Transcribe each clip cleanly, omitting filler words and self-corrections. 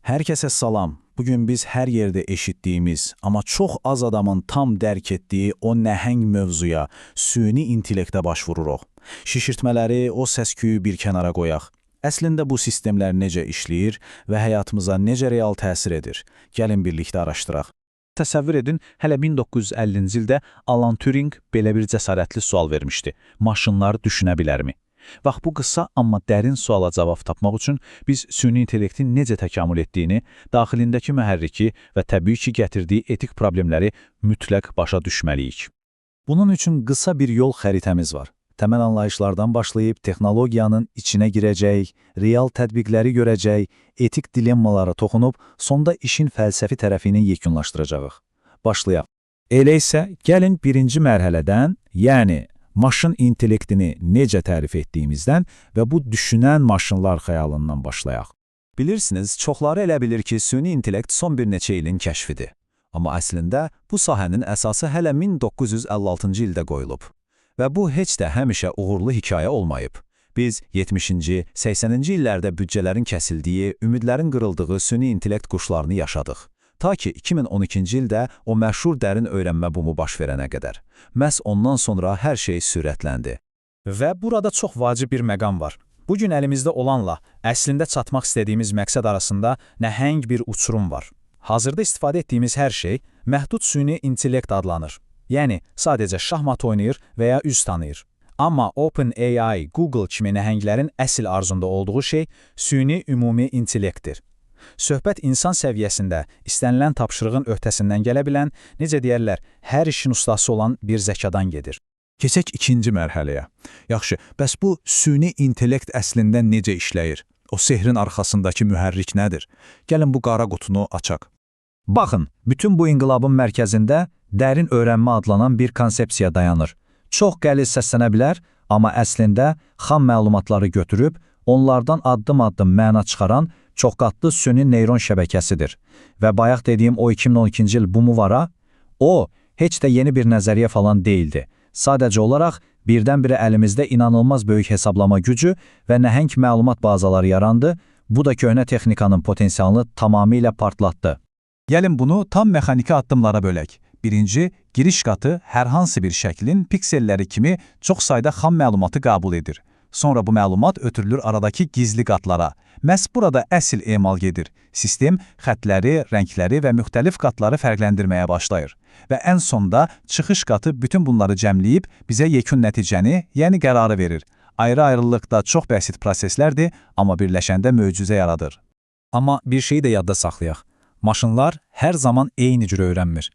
Herkese salam. Bugün biz hər yerdə eşitdiyimiz, amma çox az adamın tam dərk etdiyi o nəhəng mövzuya, süni intellektə başvururuq. Şişirtmələri, o səs-küyü bir kənara qoyaq. Əslində bu sistemlər necə işləyir və həyatımıza necə real təsir edir? Gəlin birlikdə araşdıraq. Təsəvvür edin, hələ 1950-ci ildə Alan Turing belə bir cəsarətli sual vermişdi. Maşınlar düşünə bilərmi? Vaxt bu qısa, amma dərin suala cavab tapmaq üçün biz süni intellektin necə təkamül etdiyini, daxilindəki mühərriki və təbii ki, gətirdiyi etik problemləri mütləq başa düşməliyik. Bunun üçün qısa bir yol xəritəmiz var. Təməl anlayışlardan başlayıb texnologiyanın içinə girəcək, real tətbiqləri görəcək, etik dilemmalara toxunub, sonda işin fəlsəfi tərəfini yekunlaşdıracağıq. Başlayaq. Elə isə gəlin birinci mərhələdən, yəni maşın intellektini necə tərif etdiyimizdən və bu düşünən maşınlar xəyalından başlayaq. Bilirsiniz, çoxları elə bilir ki, süni intellekt son bir neçə ilin kəşfidir. Amma əslində bu sahənin əsası hələ 1956-cı ildə qoyulub. Və bu heç də həmişə uğurlu hekayə olmayıb. Biz 70-ci, 80-ci illərdə büdcələrin kəsildiyi, ümidlərin qırıldığı süni intellekt quşlarını yaşadıq. Ta ki 2012-ci ildə o məşhur dərin öyrənmə bumu baş verənə qədər. Məhz ondan sonra hər şey sürətləndi. Və burada çox vacib bir məqam var. Bugün əlimizdə olanla əslində çatmaq istədiyimiz məqsəd arasında nəhəng bir uçurum var. Hazırda istifadə etdiyimiz hər şey məhdud süni intellekt adlanır. Yəni, sadəcə şahmat oynayır və ya üz tanıyır. Amma OpenAI, Google kimi nəhənglərin əsl arzunda olduğu şey süni ümumi intellektdir. Söhbət insan səviyyəsində istənilən tapşırığın öhdəsindən gələ bilən, necə deyərlər, hər işin ustası olan bir zəkadan gedir. Keçək ikinci mərhələyə. Yaxşı, bəs bu süni intellekt əslində necə işləyir? O sehrin arxasındakı mühərrik nədir? Gəlin bu qara qutunu açaq. Baxın, bütün bu inqilabın mərkəzində dərin öyrənmə adlanan bir konsepsiya dayanır. Çox qəliz səslənə bilər, amma əslində xam məlumatları götürüb, onlardan addım-addım məna çıxaran çoxqatlı süni neyron şəbəkəsidir. Və bayaq dediyim o 2012-ci il bumuvara, o, heç də yeni bir nəzəriyyə falan deyildi. Sadəcə olaraq, birdən-birə əlimizdə inanılmaz böyük hesablama gücü və nəhəng məlumat bazaları yarandı, bu da köhnə texnikanın potensialını tamamilə partlatdı. Gəlin bunu tam mexaniki addımlara bölək. Birinci, giriş qatı hər hansı bir şəklin pikselləri kimi çox sayda xam məlumatı qəbul edir. Sonra bu məlumat ötürülür aradakı gizli qatlara. Məhz burada əsl emal gedir. Sistem xətləri, rəngləri və müxtəlif qatları fərqləndirməyə başlayır. Və ən sonda çıxış qatı bütün bunları cəmləyib bizə yekun nəticəni, yəni qərarı verir. Ayrı-ayrılıqda çox bəsit proseslərdir, amma birləşəndə möcüzə yaradır. Amma bir şeyi də yadda saxlayaq. Maşınlar hər zaman eyni cür öyrənmir.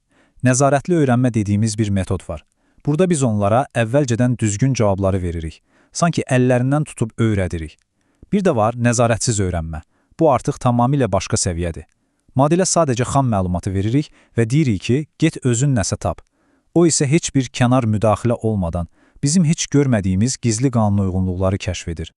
Nəzarətli öyrənmə dediyimiz bir metod var. Burada biz onlara əvvəlcədən düzgün cavabları veririk. Sanki əllərindən tutub öyrədirik. Bir də var nəzarətsiz öyrənmə. Bu artıq tamamilə başqa səviyyədir. Modelə sadəcə xam məlumatı veririk və deyirik ki, get özün nəsə tap. O isə heç bir kənar müdaxilə olmadan bizim heç görmədiyimiz gizli qanun uyğunluqları kəşf edir.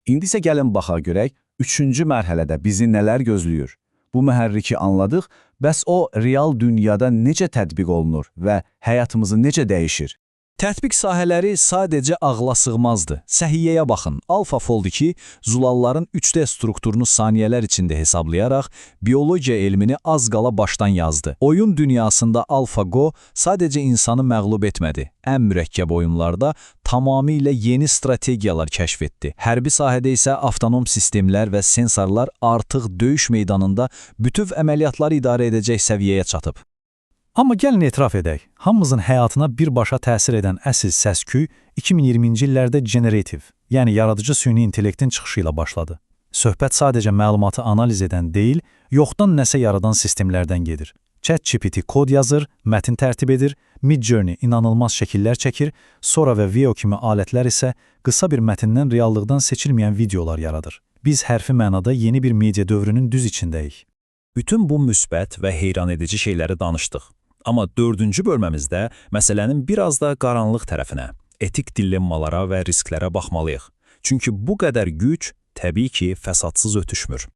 İndi isə gəlin baxaq görək, üçüncü mərhələdə bizi nələr gözləyir? Bu mühərriki anladıq, bəs o real dünyada necə tətbiq olunur və həyatımızı necə dəyişir? Tətbiq sahələri sadəcə ağla sığmazdı. Səhiyyəyə baxın. AlphaFold 2 zulalların 3D strukturunu saniyələr içində hesablayaraq biologiya elmini az qala başdan yazdı. Oyun dünyasında AlphaGo sadəcə insanı məğlub etmədi. Ən mürəkkəb oyunlarda tamamilə yeni strategiyalar kəşf etdi. Hərbi sahədə isə avtonom sistemlər və sensorlar artıq döyüş meydanında bütöv əməliyyatları idarə edəcək səviyyəyə çatıb. Amma gəlin etiraf edək, hamımızın həyatına birbaşa təsir edən əsl səs-küy 2020-ci illərdə generativ, yəni yaradıcı süni intellektin çıxışı ilə başladı. Söhbət sadəcə məlumatı analiz edən deyil, yoxdan nəsə yaradan sistemlərdən gedir. ChatGPT kod yazır, mətin tərtib edir, Midjourney inanılmaz şəkillər çəkir, Sora və Veo kimi alətlər isə qısa bir mətindən reallıqdan seçilməyən videolar yaradır. Biz hərfi mənada yeni bir media dövrünün düz içindəyik. Bütün bu müsbət və heyran edici şeyləri danışdıq. Amma dördüncü bölməmizdə məsələnin biraz da qaranlıq tərəfinə, etik dilemmalara və risklərə baxmalıyıq. Çünki bu qədər güc təbii ki, fəsadsız ötüşmür.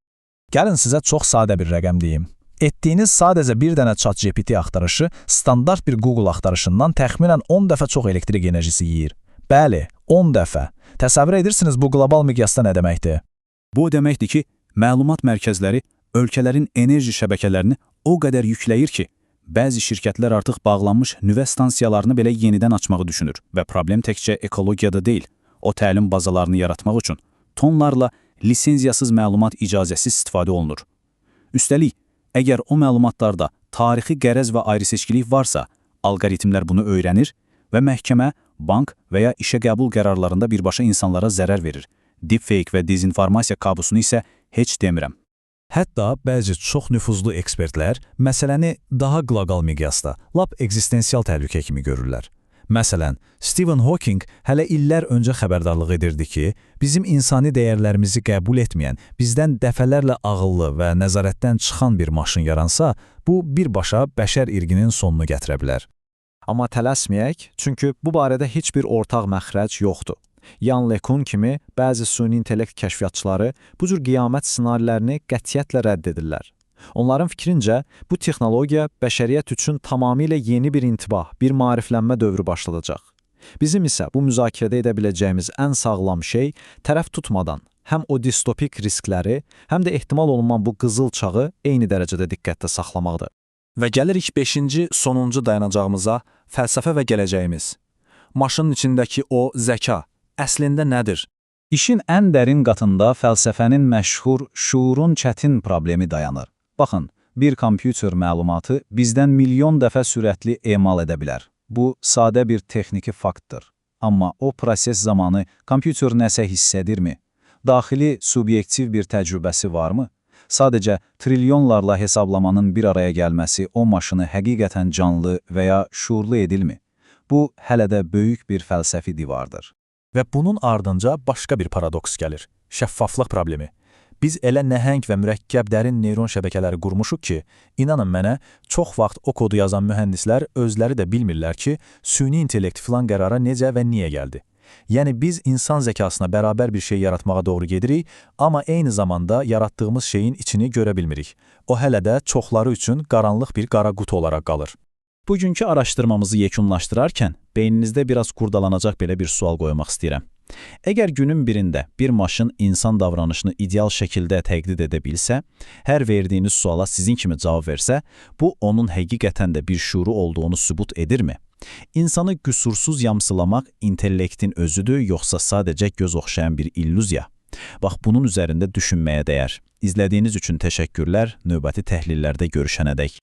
Gəlin sizə çox sadə bir rəqəm deyim. Etdiyiniz sadəcə bir dənə ChatGPT axtarışı standart bir Google axtarışından təxminən 10 dəfə çox elektrik enerjisi yeyir. Bəli, 10 dəfə. Təsəvvür edirsiniz bu qlobal miqyasda nə deməkdir? Bu deməkdir ki, məlumat mərkəzləri ölkələrin enerji şəbəkələrini o qədər yükləyir ki, bəzi şirkətlər artıq bağlanmış nüvə stansiyalarını belə yenidən açmağı düşünür və problem təkcə ekologiyada deyil, o təlim bazalarını yaratmaq üçün tonlarla lisenziyasız məlumat icazəsiz istifadə olunur. Üstəlik, əgər o məlumatlarda tarixi qərəz və ayrı-seçkilik varsa, alqoritmlər bunu öyrənir və məhkəmə, bank və ya işə qəbul qərarlarında birbaşa insanlara zərər verir. Deepfake və dezinformasiya kabusunu isə heç demirəm. Hətta bəzi çox nüfuzlu ekspertlər məsələni daha qlobal miqyasda, lap ekzistensial təhlükə kimi görürlər. Məsələn, Stephen Hawking hələ illər öncə xəbərdarlıq edirdi ki, bizim insani dəyərlərimizi qəbul etməyən, bizdən dəfələrlə ağıllı və nəzarətdən çıxan bir maşın yaransa, bu birbaşa bəşər irqinin sonunu gətirə bilər. Amma tələsməyək, çünki bu barədə heç bir ortaq məxrəc yoxdur. Yan LeCun kimi bəzi süni intellekt kəşfiyyatçıları bu cür qiyamət ssenarilərini qətiyyətlə rədd edirlər. Onların fikrincə, bu texnologiya bəşəriyyət üçün tamamilə yeni bir intibah, bir maariflənmə dövrü başladacaq. Bizim isə bu müzakirədə edə biləcəyimiz ən sağlam şey tərəf tutmadan həm o distopik riskləri, həm də ehtimal olunan bu qızıl çağı eyni dərəcədə diqqətdə saxlamaqdır. Və gəlirik 5-ci, sonuncu dayanacağımıza, fəlsəfə və gələcəyimiz. Maşının içindəki o zəka əslində nədir? İşin ən dərin qatında fəlsəfənin məşhur şuurun çətin problemi dayanır. Baxın, bir kompüter məlumatı bizdən milyon dəfə sürətli emal edə bilər. Bu, sadə bir texniki faktdır. Amma o proses zamanı kompüter nəsə hiss edirmi? Daxili, subyektiv bir təcrübəsi varmı? Sadəcə trilyonlarla hesablamanın bir araya gəlməsi o maşını həqiqətən canlı və ya şuurlu edilmi? Bu, hələ də böyük bir fəlsəfi divardır. Və bunun ardınca başqa bir paradoks gəlir. Şəffaflıq problemi. Biz elə nəhəng və mürəkkəb dərin neyron şəbəkələri qurmuşuq ki, inanın mənə, çox vaxt o kodu yazan mühəndislər özləri də bilmirlər ki, süni intellekt filan qərara necə və niyə gəldi. Yəni biz insan zəkasına bərabər bir şey yaratmağa doğru gedirik, amma eyni zamanda yaratdığımız şeyin içini görə bilmirik. O hələ də çoxları üçün qaranlıq bir qara qutu olaraq qalır. Bugünkü araşdırmamızı yekunlaşdırarkən beyninizdə biraz qurdalanacaq belə bir sual qoymaq istəyirəm. Əgər günün birində bir maşın insan davranışını ideal şəkildə təqlid edə bilsə, hər verdiyiniz suala sizin kimi cavab versə, bu onun həqiqətən də bir şuuru olduğunu sübut edirmi? İnsanı qüsursuz yamsılamaq intellektin özüdür, yoxsa sadəcə göz oxşayan bir illüziya? Bax, bunun üzərində düşünməyə dəyər. İzlədiyiniz üçün təşəkkürlər, növbəti təhlillərdə görüşənədək.